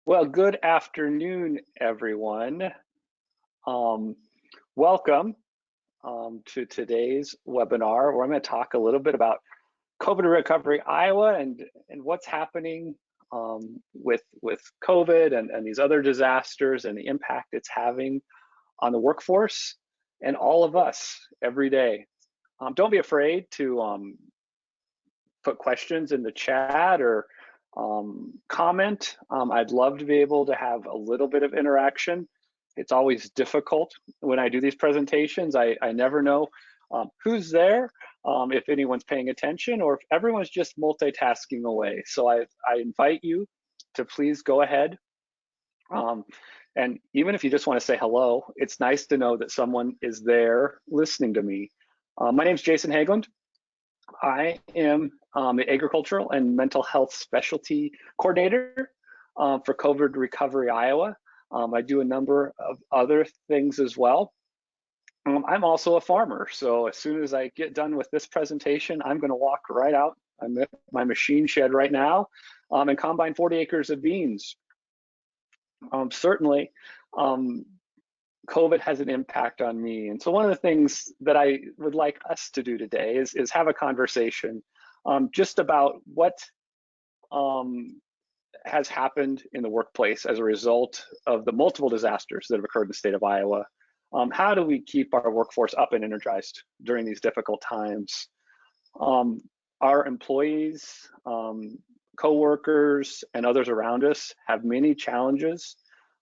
Well, good afternoon, everyone. Um, Welcome to today's webinar, where I'm going to talk a little bit about COVID Recovery Iowa and what's happening with COVID and these other disasters and the impact it's having on the workforce and all of us every day. Don't be afraid to put questions in the chat or comment. I'd love to be able to have a little bit of interaction. It's always difficult when I do these presentations. I never know who's there, if anyone's paying attention, or if everyone's just multitasking away. So I invite you to please go ahead. And even if you just want to say hello, it's nice to know that someone is there listening to me. My name's Jason Haglund. I am the Agricultural and Mental Health Specialty Coordinator for COVID Recovery Iowa. I do a number of other things as well. I'm also a farmer, so as soon as I get done with this presentation, I'm going to walk right out. I'm at my machine shed right now and combine 40 acres of beans. Certainly, COVID has an impact on me. And so one of the things that I would like us to do today is have a conversation just about what has happened in the workplace as a result of the multiple disasters that have occurred in the state of Iowa. How do we keep our workforce up and energized during these difficult times? Our employees, co-workers, and others around us have many challenges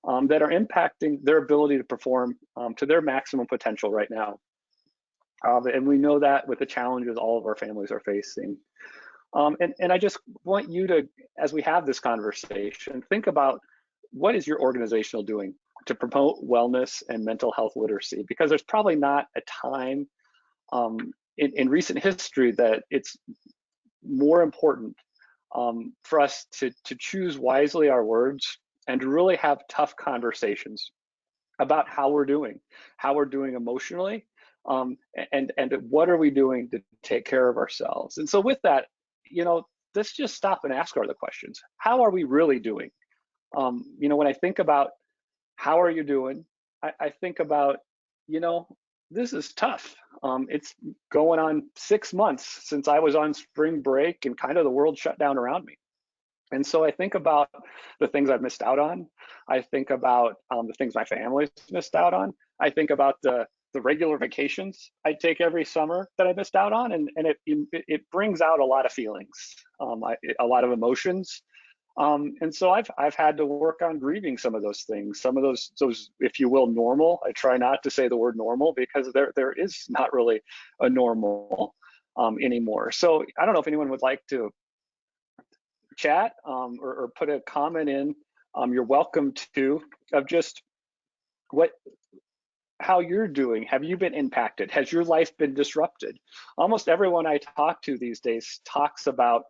that are impacting their ability to perform to their maximum potential right now. And we know that with the challenges all of our families are facing. And I just want you to, as we have this conversation, think about what is your organizational doing to promote wellness and mental health literacy, because there's probably not a time in recent history that it's more important for us to choose wisely our words and to really have tough conversations about how we're doing emotionally, and what are we doing to take care of ourselves. And so with that, let's just stop and ask the questions. How are we really doing? When I think about how are you doing, I think about, this is tough. It's going on 6 months since I was on spring break and kind of the world shut down around me. And so I think about the things I've missed out on. I think about the things my family's missed out on. I think about the regular vacations I take every summer that I missed out on, and it brings out a lot of feelings, a lot of emotions. And so I've had to work on grieving some of those things, some of those, if you will, normal. I try not to say the word normal, because there is not really a normal anymore. So I don't know if anyone would like to chat or put a comment in. You're welcome to, of just how you're doing. Have you been impacted? Has your life been disrupted? Almost everyone I talk to these days talks about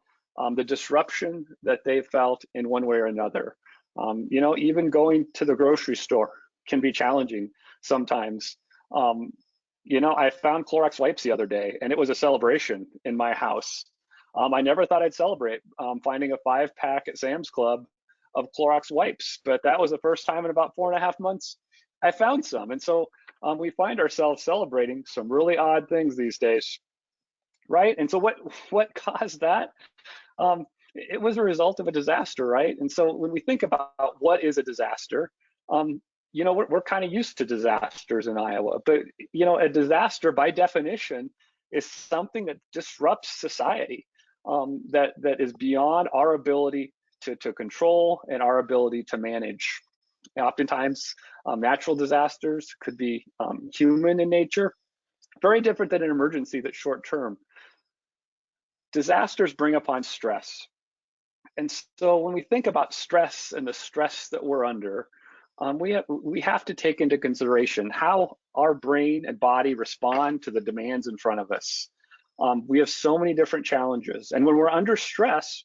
the disruption that they felt in one way or another. Even going to the grocery store can be challenging sometimes. I found Clorox wipes the other day, and it was a celebration in my house. I never thought I'd celebrate finding a 5-pack at Sam's Club of Clorox wipes, but that was the first time in about 4.5 months I found some. And so we find ourselves celebrating some really odd things these days, right? And so what caused that? It was a result of a disaster, right? And so when we think about what is a disaster, we're kind of used to disasters in Iowa, but a disaster by definition is something that disrupts society, that is beyond our ability to control and our ability to manage. And oftentimes, natural disasters could be human in nature, very different than an emergency that's short term. Disasters bring upon stress. And so when we think about stress and the stress that we're under, we have to take into consideration how our brain and body respond to the demands in front of us. We have so many different challenges. And when we're under stress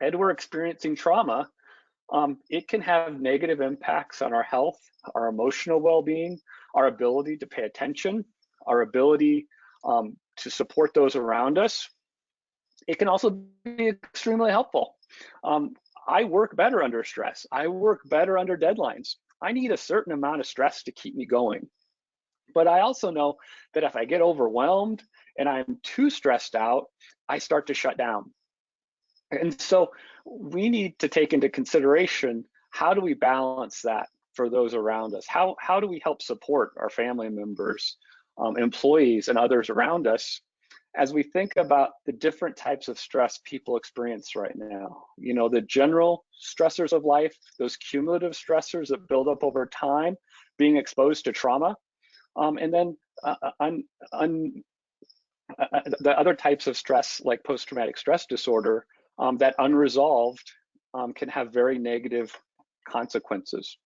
and we're experiencing trauma, it can have negative impacts on our health, our emotional well-being, our ability to pay attention, our ability to support those around us. It can also be extremely helpful. I work better under stress. I work better under deadlines. I need a certain amount of stress to keep me going. But I also know that if I get overwhelmed and I'm too stressed out, I start to shut down. And so we need to take into consideration, how do we balance that for those around us? How do we help support our family members, employees, and others around us as we think about the different types of stress people experience right now? You know, the general stressors of life, those cumulative stressors that build up over time, being exposed to trauma, and then the other types of stress, like post-traumatic stress disorder, that unresolved can have very negative consequences.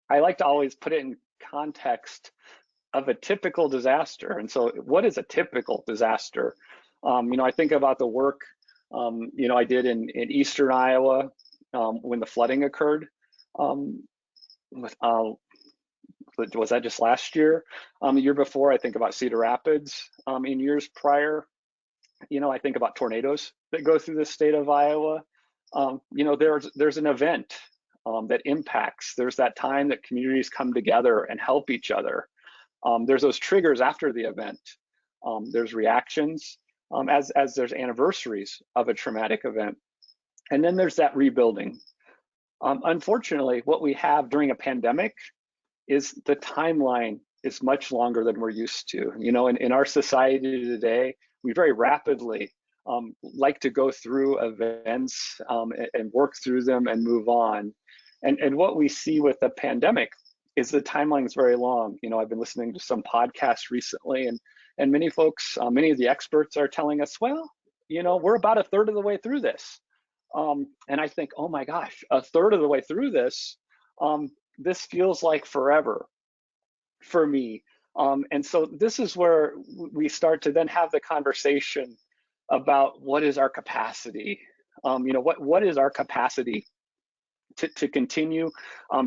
I like to always put it in context of a typical disaster. And so what is a typical disaster? You know, I think about the work, you know, I did in Eastern Iowa when the flooding occurred. Was that just last year? The year before, I think about Cedar Rapids. In years prior, you know, I think about tornadoes that go through the state of Iowa. You know, there's an event that impacts. There's that time that communities come together and help each other. There's those triggers after the event. There's reactions as there's anniversaries of a traumatic event. And then there's that rebuilding. Unfortunately, what we have during a pandemic is the timeline is much longer than we're used to. You know, in our society today, we very rapidly like to go through events and work through them and move on. And what we see with the pandemic is the timeline is very long. You know, I've been listening to some podcasts recently, and many folks, many of the experts are telling us, well, you know, we're about a third of the way through this. And I think, oh my gosh, a third of the way through this, this feels like forever for me. And so this is where we start to then have the conversation about what is our capacity. You know, what is our capacity to continue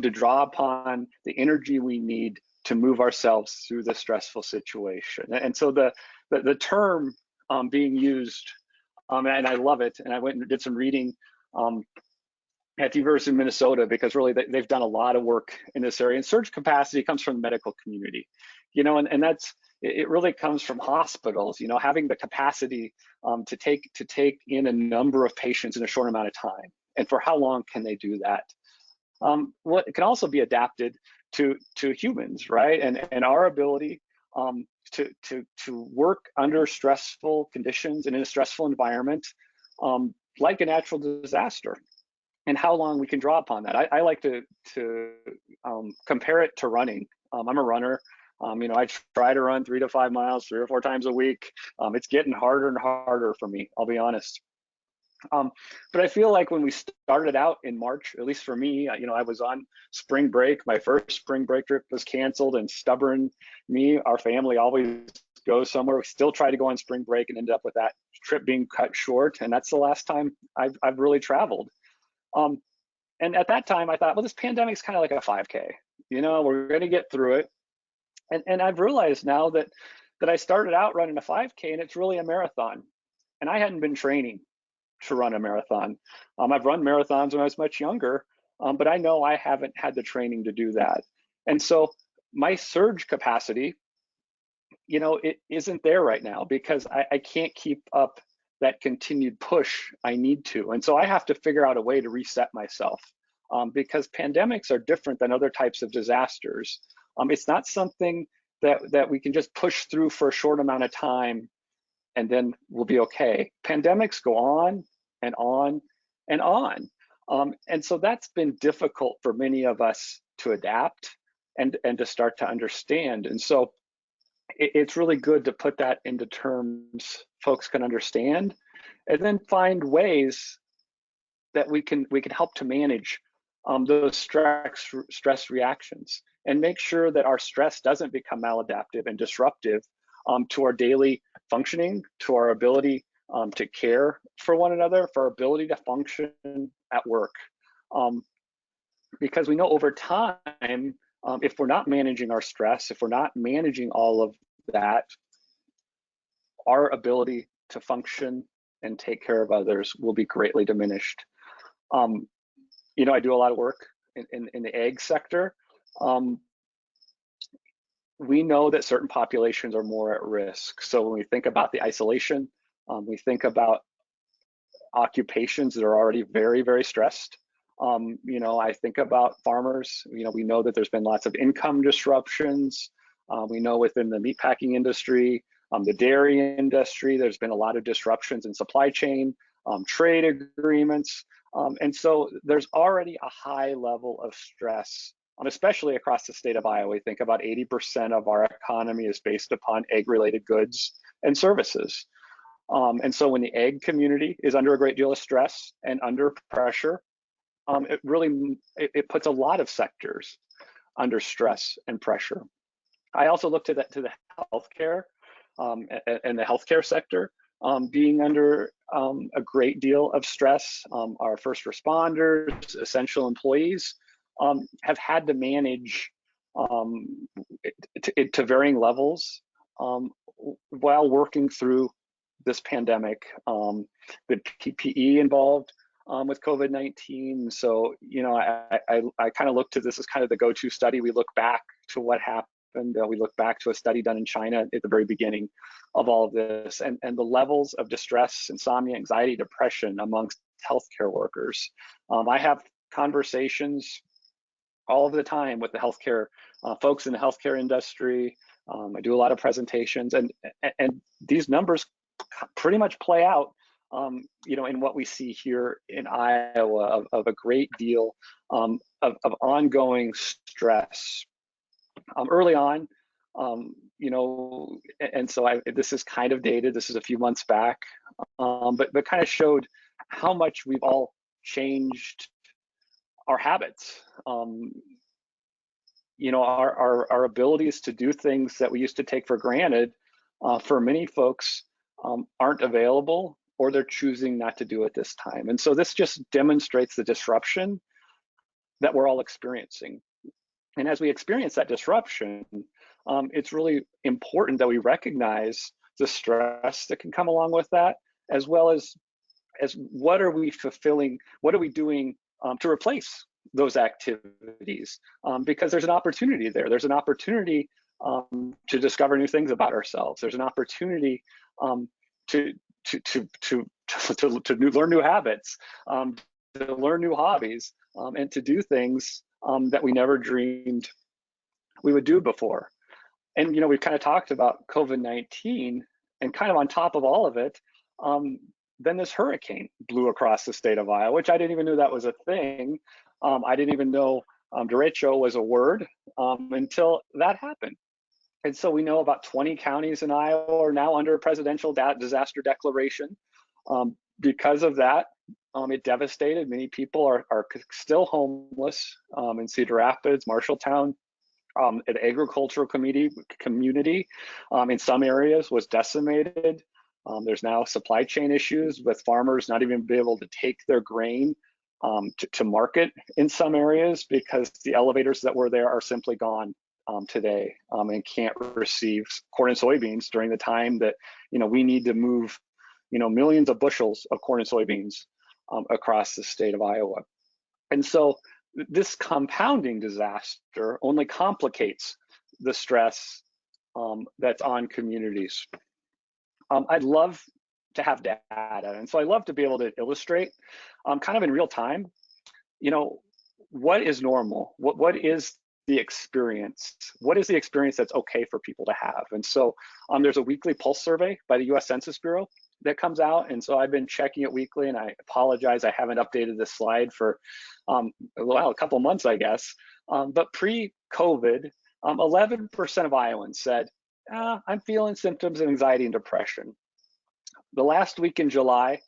to draw upon the energy we need to move ourselves through the stressful situation. And so the term being used, and I love it, and I went and did some reading at the University of Minnesota, because really they've done a lot of work in this area. And surge capacity comes from the medical community, you know, and that's, it really comes from hospitals, you know, having the capacity to take in a number of patients in a short amount of time. And for how long can they do that? What it can also be adapted to humans, right? And our ability to work under stressful conditions and in a stressful environment, like a natural disaster, and how long we can draw upon that. I like to compare it to running. I'm a runner. You know, I try to run 3 to 5 miles 3 or 4 times a week. It's getting harder and harder for me, I'll be honest. But I feel like when we started out in March, at least for me, you know, I was on spring break. My first spring break trip was canceled, and stubborn me, our family always goes somewhere. We still try to go on spring break and end up with that trip being cut short. And that's the last time I've really traveled. And at that time I thought, well, this pandemic's kind of like a 5K, you know, we're going to get through it. And I've realized now that I started out running a 5K, and it's really a marathon. And I hadn't been training to run a marathon. I've run marathons when I was much younger, but I know I haven't had the training to do that. And so my surge capacity, you know, it isn't there right now, because I can't keep up that continued push I need to. And so I have to figure out a way to reset myself, because pandemics are different than other types of disasters. It's not something that we can just push through for a short amount of time and then we'll be okay. Pandemics go on and on and on. And so that's been difficult for many of us to adapt and to start to understand. And so it's really good to put that into terms folks can understand, and then find ways that we can help to manage those stress reactions, and make sure that our stress doesn't become maladaptive and disruptive to our daily functioning, to our ability to care for one another, for our ability to function at work. Because we know over time, if we're not managing our stress, if we're not managing all of that, our ability to function and take care of others will be greatly diminished. You know, I do a lot of work in the ag sector. We know that certain populations are more at risk. So when we think about the isolation, we think about occupations that are already very, very stressed. You know, I think about farmers. You know, we know that there's been lots of income disruptions. We know within the meatpacking industry, the dairy industry, there's been a lot of disruptions in supply chain, trade agreements. And so there's already a high level of stress, especially across the state of Iowa. We think about 80% of our economy is based upon ag-related goods and services. And so when the ag community is under a great deal of stress and under pressure, it really puts a lot of sectors under stress and pressure. I also look to the healthcare and the healthcare sector being under a great deal of stress. Our first responders, essential employees, have had to manage to varying levels while working through this pandemic. The PPE involved with COVID-19. So, you know, I kind of look to this as kind of the go-to study. We look back to what happened. We look back to a study done in China at the very beginning of all of this, and the levels of distress, insomnia, anxiety, depression amongst healthcare workers. I have conversations all of the time with the healthcare folks in the healthcare industry. I do a lot of presentations, and these numbers pretty much play out, you know, in what we see here in Iowa of a great deal of ongoing stress. Early on, you know, and so this is kind of dated. This is a few months back, but kind of showed how much we've all changed our habits. You know, our abilities to do things that we used to take for granted, for many folks, aren't available, or they're choosing not to do it this time. And so this just demonstrates the disruption that we're all experiencing. And as we experience that disruption, it's really important that we recognize the stress that can come along with that, as well as what are we fulfilling, what are we doing to replace those activities, because there's an opportunity there. There's an opportunity to discover new things about ourselves. There's an opportunity to learn new habits, to learn new hobbies, and to do things that we never dreamed we would do before. And, you know, we've kind of talked about COVID-19, and kind of on top of all of it, then this hurricane blew across the state of Iowa, which I didn't even know that was a thing. I didn't even know derecho was a word until that happened. And so we know about 20 counties in Iowa are now under a presidential disaster declaration. Because of that, it devastated. Many people are still homeless in Cedar Rapids, Marshalltown. An agricultural community in some areas was decimated. There's now supply chain issues with farmers not even being able to take their grain to market in some areas, because the elevators that were there are simply gone today, and can't receive corn and soybeans during the time that, you know, we need to move, you know, millions of bushels of corn and soybeans across the state of Iowa. And so this compounding disaster only complicates the stress that's on communities. I'd love to have data, and so I love to be able to illustrate kind of in real time, you know, what is normal, what is the experience, what is the experience that's okay for people to have. And so there's a weekly pulse survey by the US Census Bureau that comes out, and so I've been checking it weekly, and I apologize I haven't updated this slide for a couple months, I guess, but pre-COVID, 11% of Iowans said, I'm feeling symptoms of anxiety and depression. The last week in July,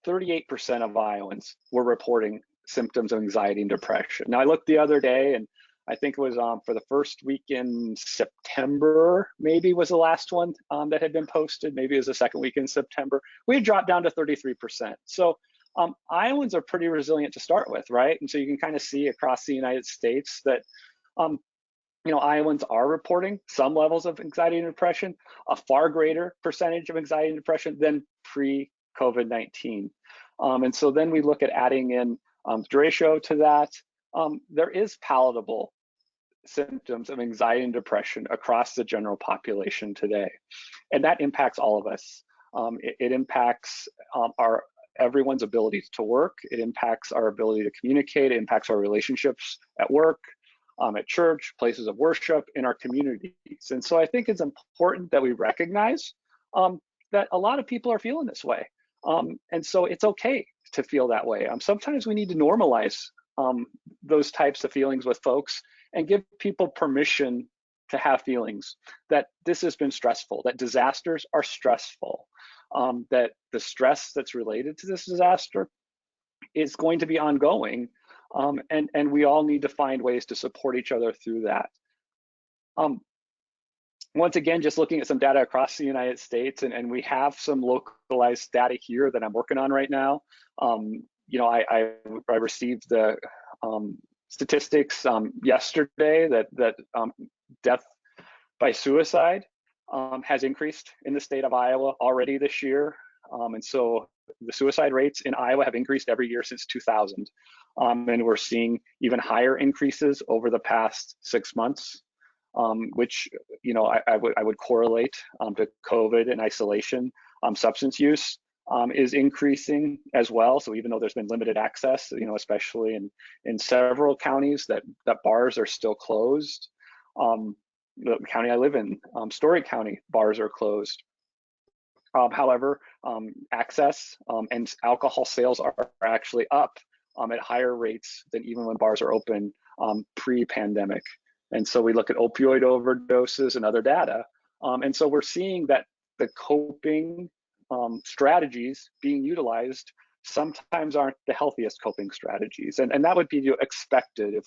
38% of Iowans were reporting symptoms of anxiety and depression. Now, I looked the other day, and I think it was for the first week in September, maybe was the last one that had been posted. Maybe it was the second week in September. We had dropped down to 33%. So Iowans are pretty resilient to start with, right? And so you can kind of see across the United States that, you know, Iowans are reporting some levels of anxiety and depression, a far greater percentage of anxiety and depression than pre-COVID-19. And so then we look at adding in ratio to that, there is palatable symptoms of anxiety and depression across the general population today. And that impacts all of us. It impacts everyone's ability to work. It impacts our ability to communicate. It impacts our relationships at work, at church, places of worship, in our communities. And so I think it's important that we recognize that a lot of people are feeling this way. And so it's okay to feel that way. Sometimes we need to normalize those types of feelings with folks and give people permission to have feelings that this has been stressful, that disasters are stressful, that the stress that's related to this disaster is going to be ongoing, and we all need to find ways to support each other through that. Once again, just looking at some data across the United States, and we have some localized data here that I'm working on right now. I received the statistics yesterday that death by suicide has increased in the state of Iowa already this year. And so the suicide rates in Iowa have increased every year since 2000. And we're seeing even higher increases over the past 6 months, which I would correlate to COVID and isolation. Substance use is increasing as well. So even though there's been limited access, especially in several counties that bars are still closed. The county I live in, Story County, bars are closed. However, access and alcohol sales are actually up at higher rates than even when bars are open pre-pandemic. And so we look at opioid overdoses and other data. And so we're seeing that the coping strategies being utilized sometimes aren't the healthiest coping strategies. And that would be expected if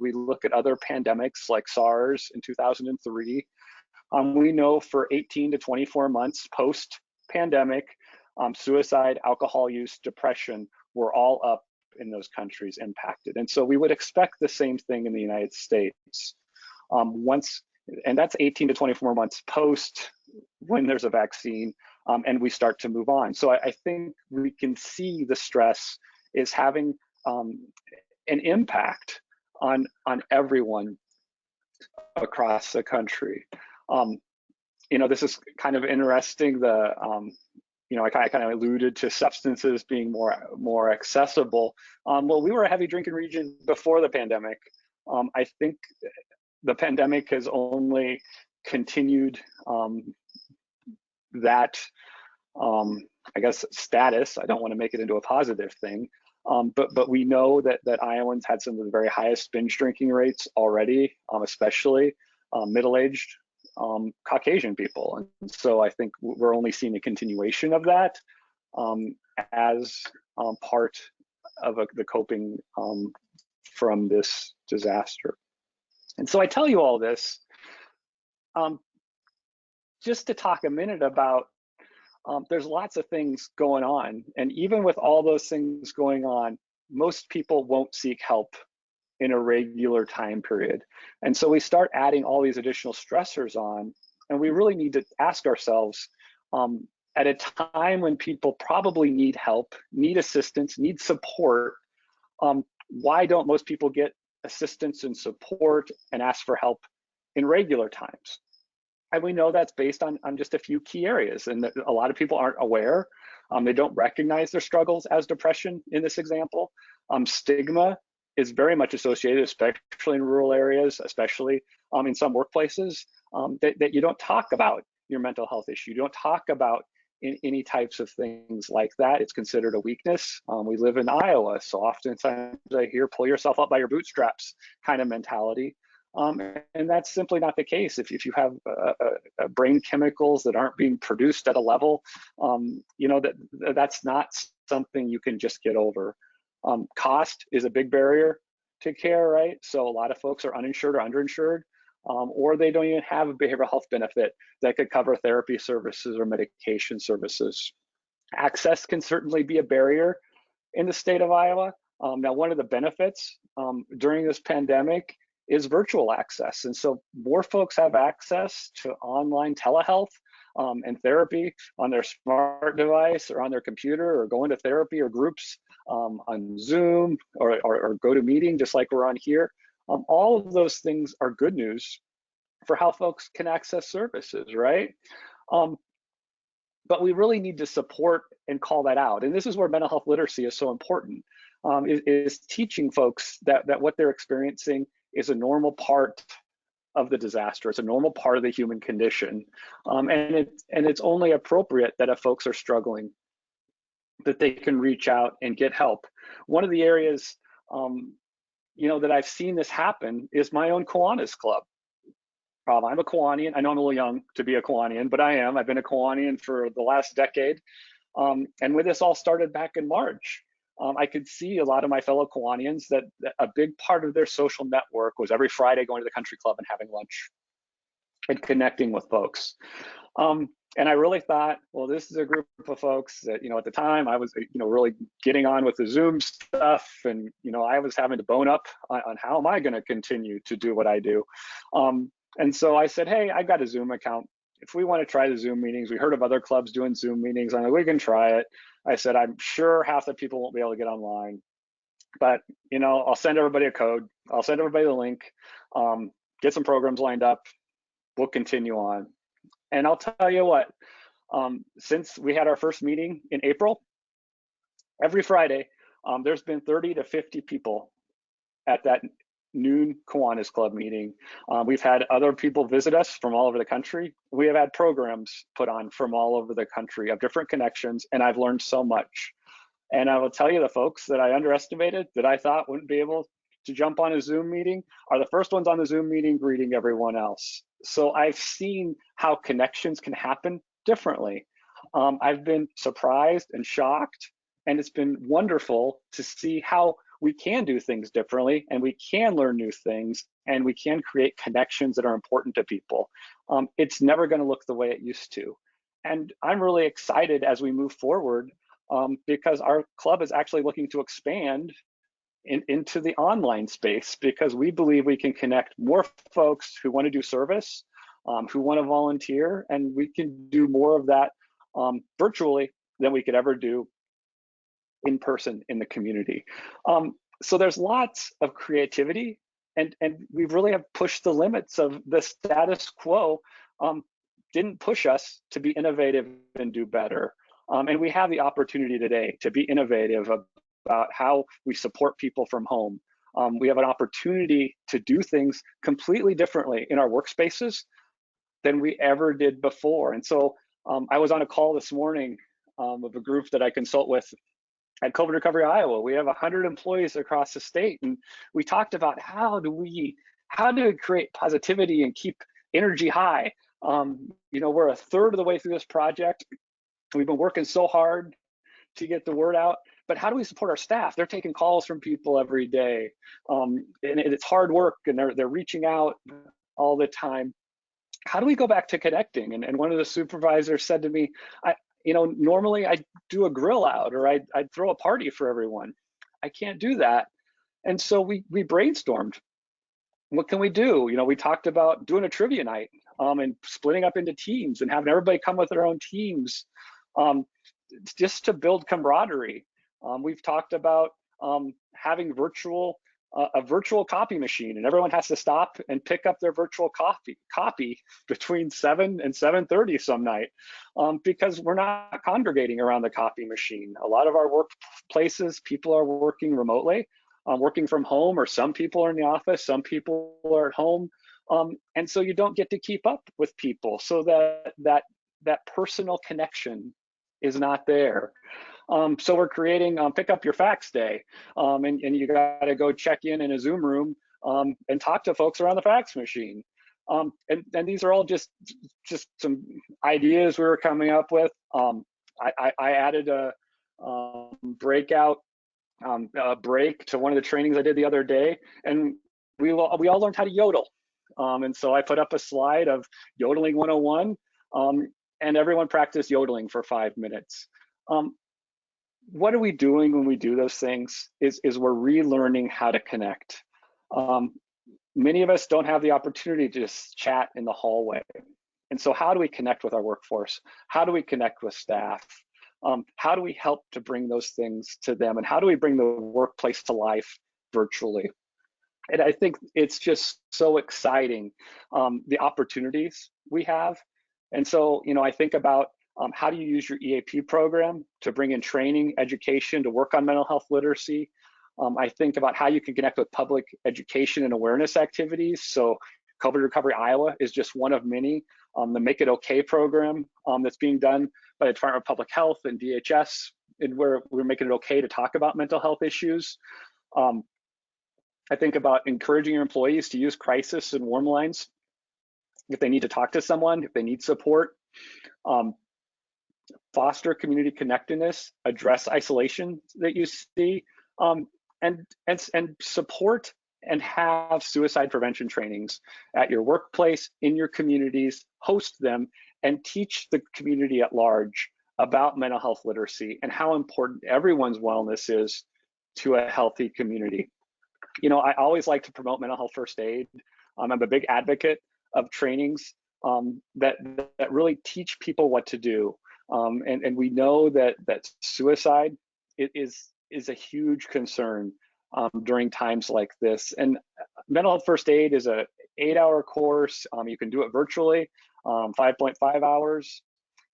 we look at other pandemics like SARS in 2003. We know for 18 to 24 months post-pandemic, suicide, alcohol use, depression were all up in those countries impacted. And so we would expect the same thing in the United States. And that's 18 to 24 months post when there's a vaccine, and we start to move on. So I think we can see the stress is having an impact on everyone across the country. This is kind of interesting. I kind of alluded to substances being more accessible. Well, we were a heavy drinking region before the pandemic. I think the pandemic has only continued that, I guess, status. I don't want to make it into a positive thing, but we know that Iowans had some of the very highest binge drinking rates already, especially middle-aged Caucasian people. And so I think we're only seeing a continuation of that as part of the coping from this disaster. And so I tell you all this just to talk a minute about there's lots of things going on. And even with all those things going on, most people won't seek help in a regular time period. And so we start adding all these additional stressors on, and we really need to ask ourselves, at a time when people probably need help, need assistance, need support, why don't most people get assistance and support and ask for help in regular times? And we know that's based on just a few key areas, and a lot of people aren't aware. They don't recognize their struggles as depression in this example. Stigma is very much associated, especially in rural areas, especially in some workplaces, that you don't talk about your mental health issue. You don't talk about any types of things like that. It's considered a weakness. We live in Iowa, so oftentimes I hear pull yourself up by your bootstraps kind of mentality. And that's simply not the case. If you have brain chemicals that aren't being produced at a level, that's not something you can just get over. Cost is a big barrier to care, right? So a lot of folks are uninsured or underinsured, or they don't even have a behavioral health benefit that could cover therapy services or medication services. Access can certainly be a barrier in the state of Iowa. Now, one of the benefits during this pandemic is virtual access. And so more folks have access to online telehealth and therapy on their smart device or on their computer, or going to therapy or groups on Zoom or GoToMeeting, just like we're on here. All of those things are good news for how folks can access services, right? But we really need to support and call that out. And this is where mental health literacy is so important, is teaching folks that what they're experiencing is a normal part of the disaster. It's a normal part of the human condition. And it's only appropriate that if folks are struggling, that they can reach out and get help. One of the areas that I've seen this happen is my own Kiwanis Club. I'm a Kiwanian. I know I'm a little young to be a Kiwanian, but I am. I've been a Kiwanian for the last decade. And when this all started back in March, I could see a lot of my fellow Kiwanians that a big part of their social network was every Friday going to the country club and having lunch and connecting with folks. And I really thought, well, this is a group of folks that, at the time I was, really getting on with the Zoom stuff. And, I was having to bone up on how am I going to continue to do what I do. And so I said, hey, I've got a Zoom account. If we want to try the Zoom meetings, we heard of other clubs doing Zoom meetings. I'm like, we can try it. I said, I'm sure half the people won't be able to get online, but I'll send everybody a code. I'll send everybody the link, get some programs lined up. We'll continue on. And I'll tell you what, since we had our first meeting in April, every Friday, there's been 30 to 50 people at that noon Kiwanis Club meeting. We've had other people visit us from all over the country. We have had programs put on from all over the country of different connections, and I've learned so much. And I will tell you, the folks that I underestimated, that I thought wouldn't be able to jump on a Zoom meeting, are the first ones on the Zoom meeting greeting everyone else. So I've seen how connections can happen differently. I've been surprised and shocked, and it's been wonderful to see how we can do things differently, and we can learn new things, and we can create connections that are important to people. It's never going to look the way it used to. And I'm really excited as we move forward, because our club is actually looking to expand into the online space, because we believe we can connect more folks who want to do service, who want to volunteer, and we can do more of that virtually than we could ever do in person in the community. So there's lots of creativity, and we really have pushed the limits of the status quo. Didn't push us to be innovative and do better. And we have the opportunity today to be innovative about how we support people from home. We have an opportunity to do things completely differently in our workspaces than we ever did before. And so I was on a call this morning of a group that I consult with at COVID Recovery Iowa. We have 100 employees across the state, and we talked about how do we create positivity and keep energy high. We're a third of the way through this project. We've been working so hard to get the word out, but how do we support our staff? They're taking calls from people every day, and it's hard work, and they're reaching out all the time. How do we go back to connecting? And one of the supervisors said to me, normally I'd do a grill out, or I'd throw a party for everyone. I can't do that. And so we brainstormed. What can we do? We talked about doing a trivia night, and splitting up into teams and having everybody come with their own teams, just to build camaraderie. We've talked about having a virtual copy machine, and everyone has to stop and pick up their virtual copy between 7 and 7:30 some night, because we're not congregating around the copy machine. A lot of our workplaces, people are working remotely, working from home, or some people are in the office, some people are at home, and so you don't get to keep up with people, so that personal connection is not there. So we're creating Pick Up Your Fax Day, and you got to go check in a Zoom room and talk to folks around the fax machine. And these are all just some ideas we were coming up with. I added a breakout break to one of the trainings I did the other day, and we all learned how to yodel. And so I put up a slide of yodeling 101, and everyone practiced yodeling for 5 minutes. What are we doing when we do those things is we're relearning how to connect. Many of us don't have the opportunity to just chat in the hallway. And so how do we connect with our workforce? How do we connect with staff? How do we help to bring those things to them? And how do we bring the workplace to life virtually? And I think it's just so exciting, the opportunities we have. And so, I think about how do you use your EAP program to bring in training, education, to work on mental health literacy. I think about how you can connect with public education and awareness activities. So COVID Recovery Iowa is just one of many. The Make It Okay program that's being done by the Department of Public Health and DHS, and where we're making it okay to talk about mental health issues. I think about encouraging your employees to use crisis and warm lines if they need to talk to someone, if they need support. Foster community connectedness, address isolation that you see, and support and have suicide prevention trainings at your workplace, in your communities, host them, and teach the community at large about mental health literacy and how important everyone's wellness is to a healthy community. I always like to promote mental health first aid. I'm a big advocate of trainings that really teach people what to do. And we know that suicide is a huge concern during times like this. And mental health first aid is a 8-hour course. You can do it virtually, 5.5 hours.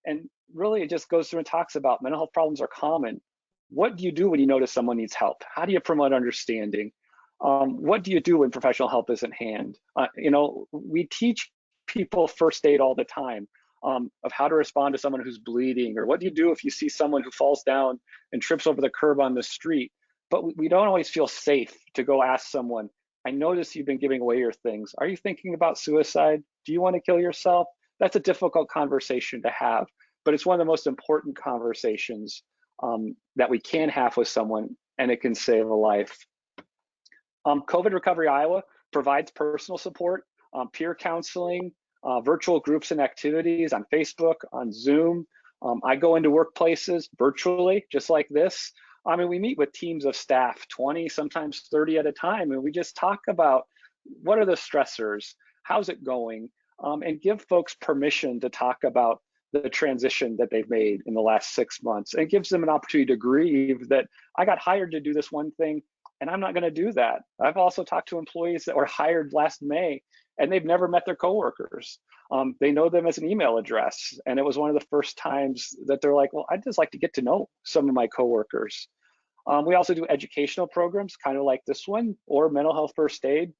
And really it just goes through and talks about mental health problems are common. What do you do when you notice someone needs help? How do you promote understanding? What do you do when professional help is at hand? We teach people first aid all the time, of how to respond to someone who's bleeding, or what do you do if you see someone who falls down and trips over the curb on the street. But we don't always feel safe to go ask someone, I notice you've been giving away your things. Are you thinking about suicide? Do you want to kill yourself? That's a difficult conversation to have, but it's one of the most important conversations that we can have with someone, and it can save a life. COVID Recovery Iowa provides personal support, peer counseling, virtual groups and activities on Facebook, on Zoom. I go into workplaces virtually, just like this. We meet with teams of staff, 20, sometimes 30 at a time, and we just talk about what are the stressors, how's it going, and give folks permission to talk about the transition that they've made in the last 6 months. And it gives them an opportunity to grieve that I got hired to do this one thing, and I'm not going to do that. I've also talked to employees that were hired last May, and they've never met their coworkers. They know them as an email address. And it was one of the first times that they're like, well, I'd just like to get to know some of my coworkers. We also do educational programs, kind of like this one, or mental health first aid,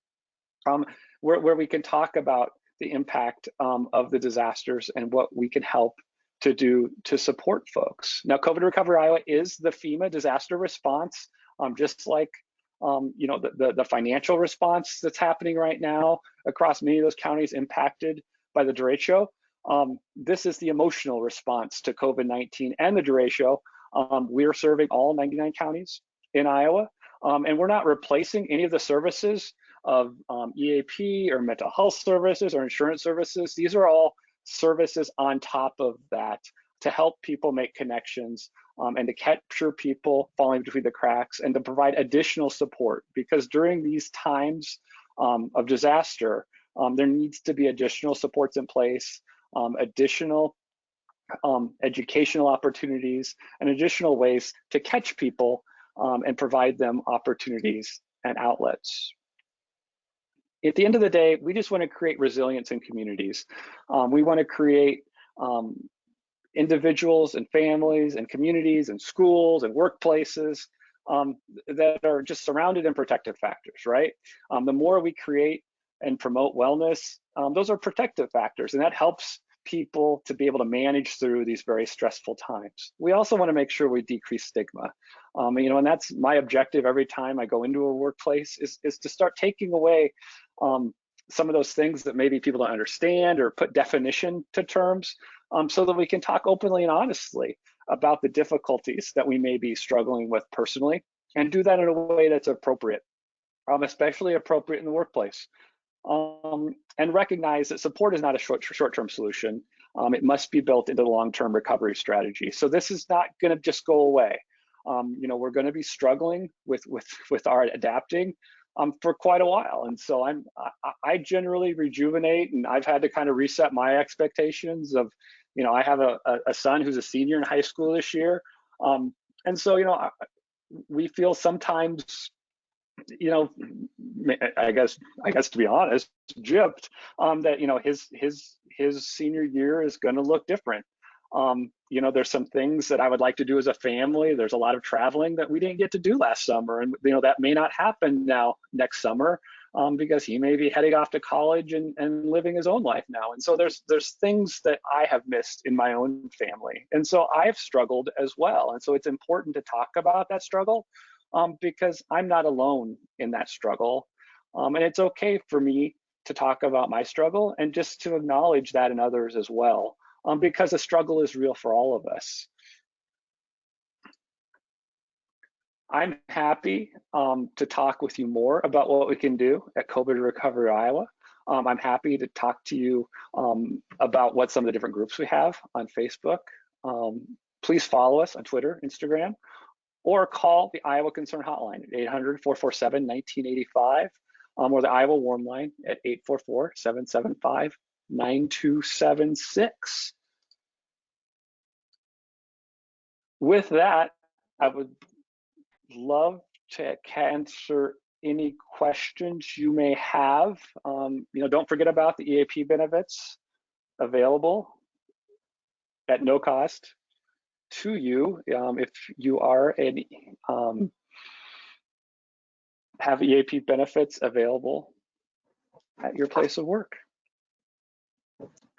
where we can talk about the impact of the disasters and what we can help to do to support folks. Now, COVID Recovery Iowa is the FEMA disaster response, just like the financial response that's happening right now across many of those counties impacted by the derecho. This is the emotional response to COVID-19 and the derecho. We're serving all 99 counties in Iowa, and we're not replacing any of the services of EAP or mental health services or insurance services. These are all services on top of that to help people make connections and to capture people falling between the cracks and to provide additional support, because during these times of disaster, there needs to be additional supports in place, additional educational opportunities, and additional ways to catch people and provide them opportunities and outlets. At the end of the day, we just want to create resilience in communities. We want to create individuals and families and communities and schools and workplaces that are just surrounded in protective factors, right? The more we create and promote wellness, those are protective factors, and that helps people to be able to manage through these very stressful times. We also want to make sure we decrease stigma. And that's my objective every time I go into a workplace is to start taking away some of those things that maybe people don't understand or put definition to terms, so that we can talk openly and honestly about the difficulties that we may be struggling with personally, and do that in a way that's appropriate, especially appropriate in the workplace. And recognize that support is not a short-term solution. It must be built into the long-term recovery strategy. So this is not going to just go away. We're going to be struggling with our adapting, for quite a while. And so I generally rejuvenate, and I've had to kind of reset my expectations of, I have a son who's a senior in high school this year. And so, we feel sometimes, I guess to be honest, gypped, that, his senior year is going to look different. There's some things that I would like to do as a family. There's a lot of traveling that we didn't get to do last summer. And, that may not happen now next summer, because he may be heading off to college and living his own life now. And so there's things that I have missed in my own family. And so I've struggled as well. And so it's important to talk about that struggle, because I'm not alone in that struggle. And it's okay for me to talk about my struggle and just to acknowledge that in others as well. Because the struggle is real for all of us. I'm happy to talk with you more about what we can do at COVID Recovery Iowa. I'm happy to talk to you about what some of the different groups we have on Facebook. Please follow us on Twitter, Instagram, or call the Iowa Concern Hotline at 800-447-1985, or the Iowa Warm Line at 844-775-9276. With that, I would love to answer any questions you may have. Don't forget about the EAP benefits available at no cost to you if you are have EAP benefits available at your place of work.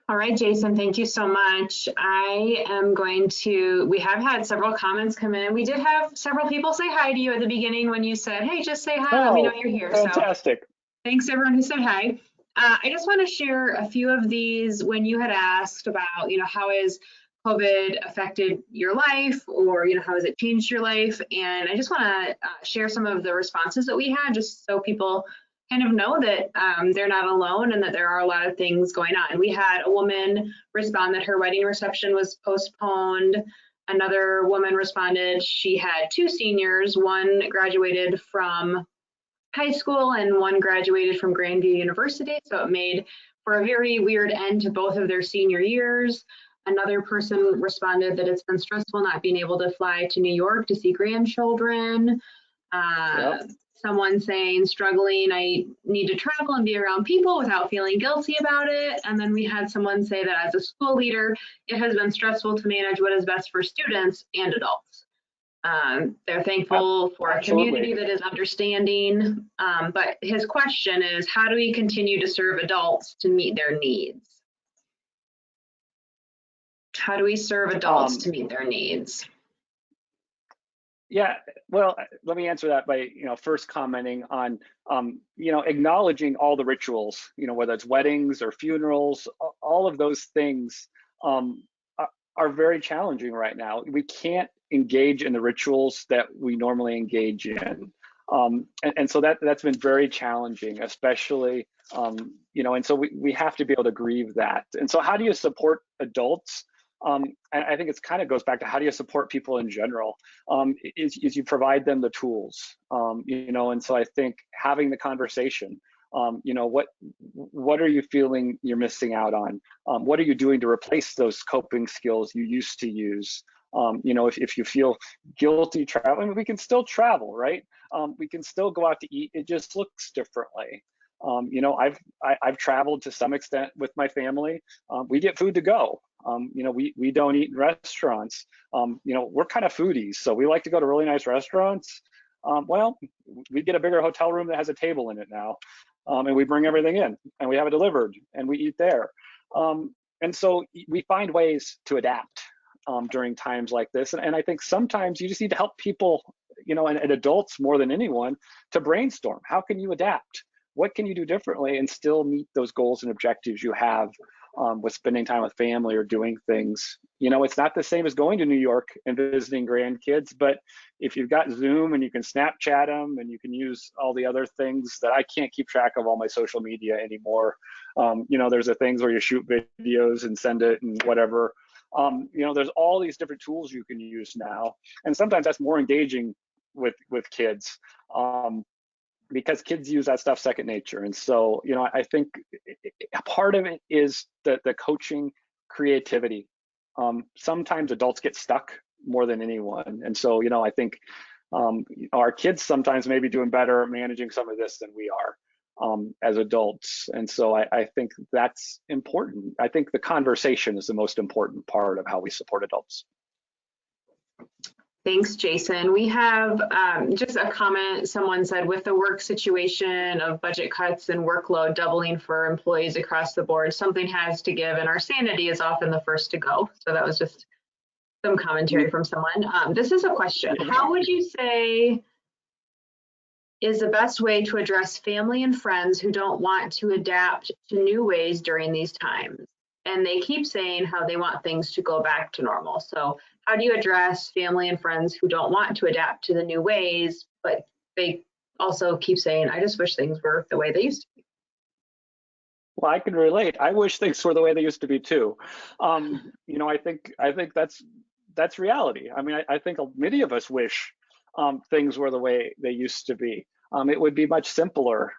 All right, Jason, thank you so much. We have had several comments come in. We did have several people say hi to you at the beginning when you said, hey, just say hi, let me know you're here. Fantastic. So thanks everyone who said hi. I just want to share a few of these when you had asked about, how has COVID affected your life, or, how has it changed your life? And I just want to share some of the responses that we had, just so people kind of know that they're not alone and that there are a lot of things going on. We had a woman respond that her wedding reception was postponed. Another woman responded she had two seniors, one graduated from high school and one graduated from Grandview University, so it made for a very weird end to both of their senior years. Another person responded that it's been stressful not being able to fly to New York to see grandchildren. Yep. Someone saying, struggling, I need to travel and be around people without feeling guilty about it. And then we had someone say that as a school leader, it has been stressful to manage what is best for students and adults. They're thankful for a community that is understanding. But his question is, how do we continue to serve adults to meet their needs? How do we serve adults to meet their needs? Yeah, well, let me answer that by, first commenting on, acknowledging all the rituals, whether it's weddings or funerals, all of those things are very challenging right now. We can't engage in the rituals that we normally engage in. And so that's been very challenging, especially, and so we have to be able to grieve that. And so how do you support adults? And I think it kind of goes back to how do you support people in general, is you provide them the tools, and so I think having the conversation, what are you feeling you're missing out on? What are you doing to replace those coping skills you used to use? If you feel guilty traveling, we can still travel, right? We can still go out to eat. It just looks differently. I've traveled to some extent with my family. We get food to go. We don't eat in restaurants. We're kind of foodies, so we like to go to really nice restaurants. Well, we get a bigger hotel room that has a table in it now, and we bring everything in, and we have it delivered, and we eat there. And so we find ways to adapt during times like this. And I think sometimes you just need to help people, and adults more than anyone, to brainstorm. How can you adapt? What can you do differently and still meet those goals and objectives you have with spending time with family or doing things? It's not the same as going to New York and visiting grandkids, but if you've got Zoom and you can Snapchat them and you can use all the other things that I can't keep track of all my social media anymore. There's the things where you shoot videos and send it and whatever. There's all these different tools you can use now. And sometimes that's more engaging with kids. because kids use that stuff second nature. And so, I think a part of it is the coaching creativity. Sometimes adults get stuck more than anyone. And so, I think our kids sometimes may be doing better at managing some of this than we are as adults. And so I think that's important. I think the conversation is the most important part of how we support adults. Thanks, Jason. We have just a comment. Someone said, with the work situation of budget cuts and workload doubling for employees across the board, something has to give, and our sanity is often the first to go. So that was just some commentary from someone. This is a question. How would you say is the best way to address family and friends who don't want to adapt to new ways during these times? And they keep saying how they want things to go back to normal. So how do you address family and friends who don't want to adapt to the new ways, but they also keep saying, I just wish things were the way they used to be? Well, I can relate. I wish things were the way they used to be too. I think that's reality. I mean, I think many of us wish things were the way they used to be. It would be much simpler,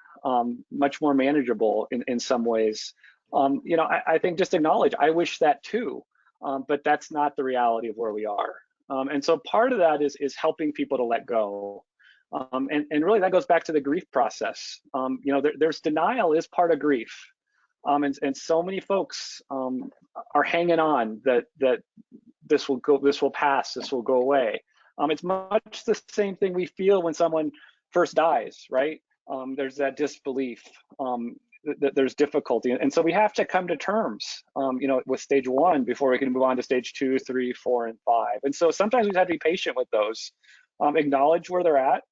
much more manageable in some ways. I think just acknowledge, I wish that too, but that's not the reality of where we are. And so part of that is helping people to let go. And really that goes back to the grief process. There's denial is part of grief. And so many folks are hanging on that this will pass, this will go away. It's much the same thing we feel when someone first dies, right? There's that disbelief. That there's difficulty. And so we have to come to terms, with stage 1 before we can move on to stage 2, 3, 4, and 5. And so sometimes we have to be patient with those, acknowledge where they're at.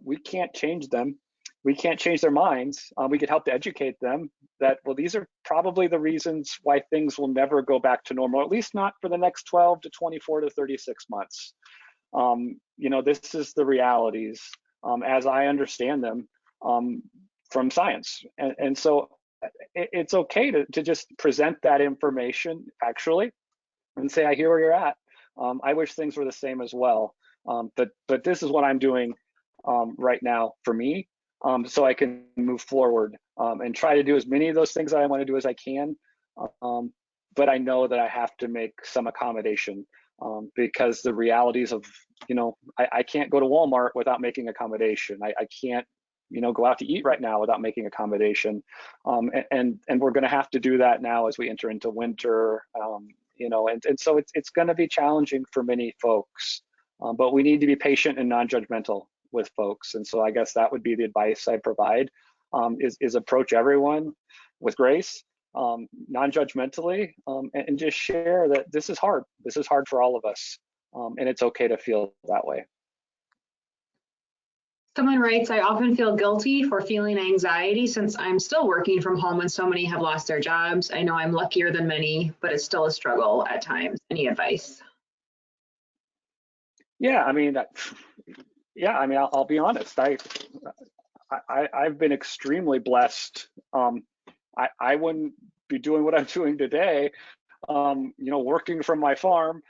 We can't change them. We can't change their minds. We could help to educate them that, well, these are probably the reasons why things will never go back to normal, at least not for the next 12 to 24 to 36 months. This is the realities as I understand them. From science. And so it's okay to just present that information actually and say, I hear where you're at. I wish things were the same as well. But this is what I'm doing right now for me, so I can move forward and try to do as many of those things that I want to do as I can. But I know that I have to make some accommodation because the realities of, I can't go to Walmart without making accommodation. I can't go out to eat right now without making accommodation. And we're going to have to do that now as we enter into winter, and so it's going to be challenging for many folks, but we need to be patient and non-judgmental with folks. And so I guess that would be the advice I provide, is approach everyone with grace, non-judgmentally, and just share that this is hard. This is hard for all of us, and it's okay to feel that way. Someone writes, I often feel guilty for feeling anxiety since I'm still working from home and so many have lost their jobs. I know I'm luckier than many, but it's still a struggle at times. Any advice? Yeah, I mean, I'll be honest. I've been extremely blessed. I wouldn't be doing what I'm doing today, working from my farm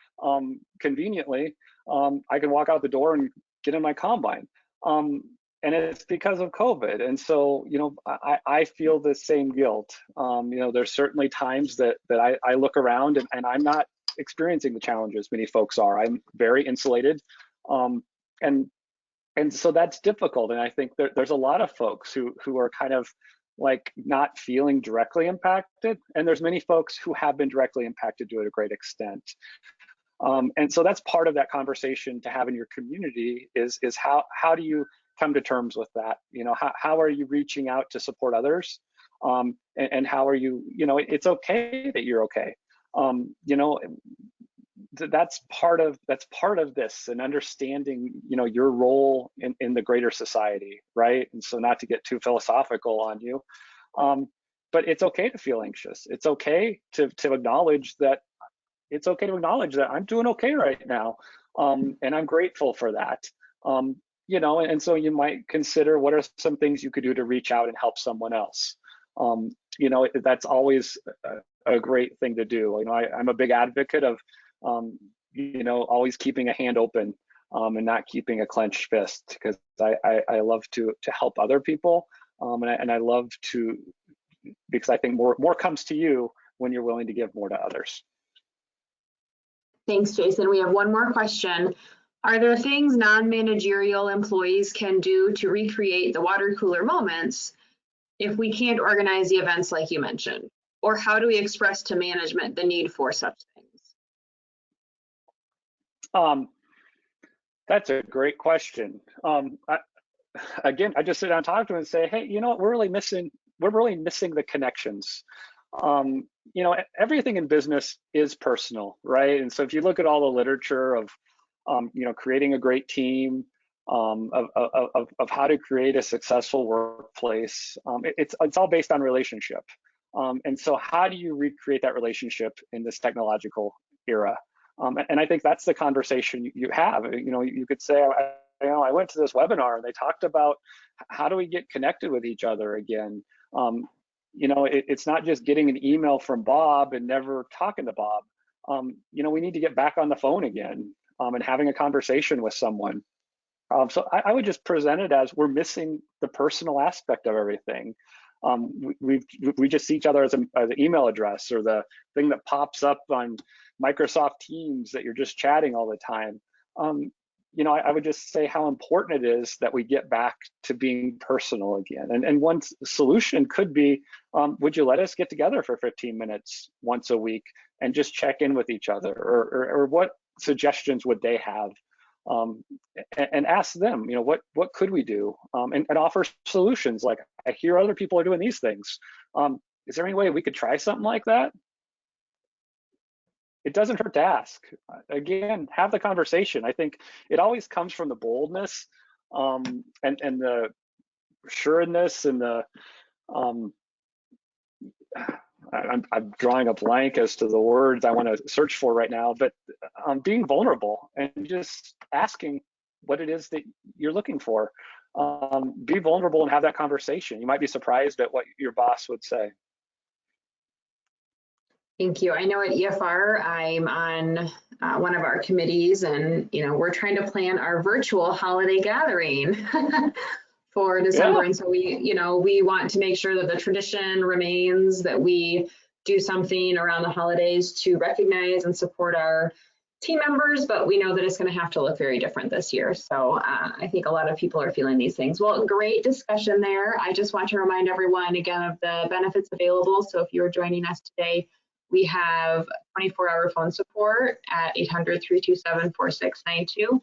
conveniently. I can walk out the door and get in my combine. And it's because of COVID. And so, I feel the same guilt. There's certainly times that I look around and I'm not experiencing the challenges many folks are. I'm very insulated. And so that's difficult. And I think there's a lot of folks who are kind of like not feeling directly impacted. And there's many folks who have been directly impacted to a great extent. And so that's part of that conversation to have in your community is how do you come to terms with that? How are you reaching out to support others? And how are you, it's okay that you're okay. That's part of this, and understanding, your role in the greater society, right? And so not to get too philosophical on you, but it's okay to feel anxious. It's okay to acknowledge that. It's okay to acknowledge that I'm doing okay right now, and I'm grateful for that. And so you might consider what are some things you could do to reach out and help someone else. That's always a great thing to do. I'm a big advocate of, always keeping a hand open and not keeping a clenched fist, because I love to help other people, and I love to, because I think more comes to you when you're willing to give more to others. Thanks, Jason. We have one more question. Are there things non-managerial employees can do to recreate the water cooler moments if we can't organize the events like you mentioned? Or how do we express to management the need for such things? That's a great question. Again, I just sit down and talk to them and say, hey, you know what, we're really missing the connections. Everything in business is personal, right? And so if you look at all the literature of, creating a great team, of how to create a successful workplace, it's all based on relationship. And so how do you recreate that relationship in this technological era? And I think that's the conversation you have. You could say, I went to this webinar and they talked about how do we get connected with each other again. It's not just getting an email from Bob and never talking to Bob. We need to get back on the phone again, and having a conversation with someone. So I would just present it as we're missing the personal aspect of everything. We just see each other as an email address, or the thing that pops up on Microsoft Teams that you're just chatting all the time. I would just say how important it is that we get back to being personal again. And one solution could be, would you let us get together for 15 minutes once a week and just check in with each other, or what suggestions would they have? And ask them, what could we do? And offer solutions. Like, I hear other people are doing these things. Is there any way we could try something like that? It doesn't hurt to ask. Again, have the conversation. I think it always comes from the boldness, and the assuredness, and the I'm drawing a blank as to the words I want to search for right now, but being vulnerable and just asking what it is that you're looking for. Be vulnerable and have that conversation. You might be surprised at what your boss would say. Thank you. I know at EFR, I'm on one of our committees, and we're trying to plan our virtual holiday gathering for December. Yeah. And so we want to make sure that the tradition remains, that we do something around the holidays to recognize and support our team members, but we know that it's going to have to look very different this year. So I think a lot of people are feeling these things. Well, great discussion there. I just want to remind everyone again of the benefits available. So if you're joining us today, we have 24-hour phone support at 800-327-4692.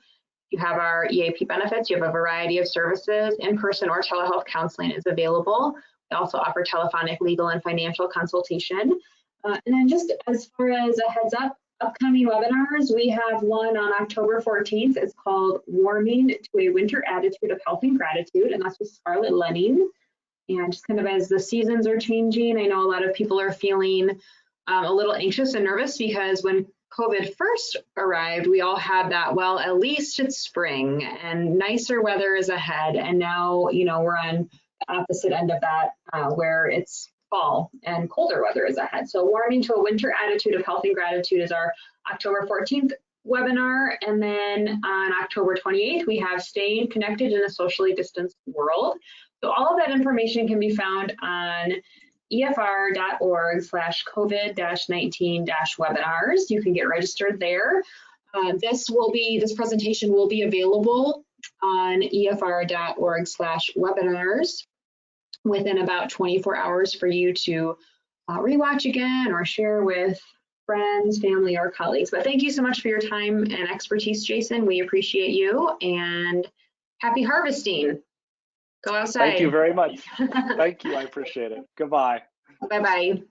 You have our EAP benefits. You have a variety of services. In-person or telehealth counseling is available. We also offer telephonic legal and financial consultation. And then just as far as a heads up, upcoming webinars, we have one on October 14th. It's called Warming to a Winter Attitude of Health and Gratitude, and that's with Scarlett Lenning. And just kind of as the seasons are changing, I know a lot of people are feeling a little anxious and nervous, because when COVID first arrived, we all had that, well, at least it's spring and nicer weather is ahead. And now, we're on the opposite end of that, where it's fall and colder weather is ahead. So Warming to a Winter Attitude of Health and Gratitude is our October 14th webinar. And then on October 28th, we have Staying Connected in a Socially Distanced World. So all of that information can be found on efr.org/COVID-19-webinars. You can get registered there. This presentation will be available on efr.org/webinars within about 24 hours for you to rewatch again or share with friends, family, or colleagues. But thank you so much for your time and expertise, Jason. We appreciate you, and happy harvesting. Go outside. Thank you very much. Thank you. I appreciate it. Goodbye. Bye-bye.